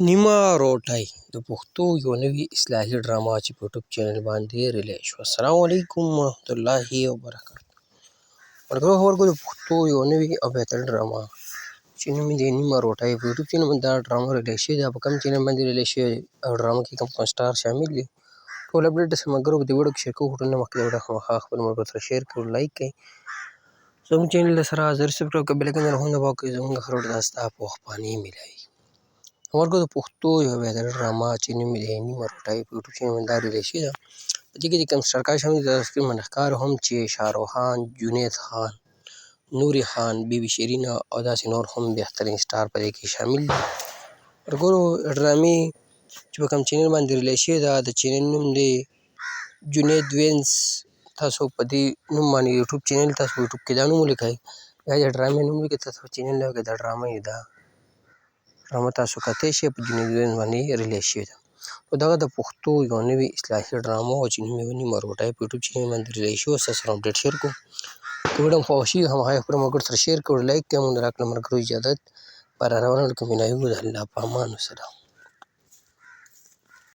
نیمه روټۍ د پښتو یو نوي اصلاحي ډرامه چې په یوټیوب چینل باندې ریلې شوه. السلام علیکم ورحمت الله وبرکاته. ملګرو د پښتو یو نوي او بهترین ډرامه چې نوم یې دی نیمه روټۍ په یوټیوب چینل باندې دا ډرامه ریلې شوې ده. په کوم چینل باندې ریلې شوې او ډرامه کې کوم کوم سټار شامل دي ټول اپډیټ درسره ملګرو په دې ویډیو کې شیر کوو. هوټل نه مخکې دا ویډیو خامخا خپلو ملګرو سره شیر کړئ او لایک کړئ. زموږ چینل سره حاضر سبسکرایب کړئ، بیل آیکن هم دباؤ کړئ. زموږ هر ویډیو تاسو ته په وخت باندې میلاوي. ملګرو د پښتو یوه بهترین ډرامه چې نوم یې دی نیمه روټۍ په یوټیوب چینل باندې دا ریلې شوې ده. په دې کې چې کوم سټارکار شامل دي د سکرین باندې ښکاري هم چې شاهرخ خان، جنید خان، نوري خان، بي بي شیرین او داسې نور هم بهترین سټار په دې کې شامل دي. ملګرو ډرامې چې په کوم چینل باندې ریلې شوې ده د چینل نوم دی جنید وینز. تاسو په دې نوم باندې یوټیوب چینل تاسو په یوټیوب کې دا نوم ولیکئ یا د ډرامې نوم ولیکئ، تاسو په چینل کې دا ډرامه یې ده ډرامه تاسو کتلی شئ په جنید وینز باندې ریلې شوې ده. نو دغه د پښتو یو نوې اصلاحي ډرامه وه چې نوم یې نیمه روټۍ په یوټیوب چینل باندې ریلې شوې. ستاسو سره اپډیټ شیر کړو. که ویډیو مو خوښ شي هماغه خپلو ملګرو سره شیر کړئ او لایک کړئ. موږ د راکړه ملګرو اجازت په را روانه کې ملاوي. د الله په امان وسلام.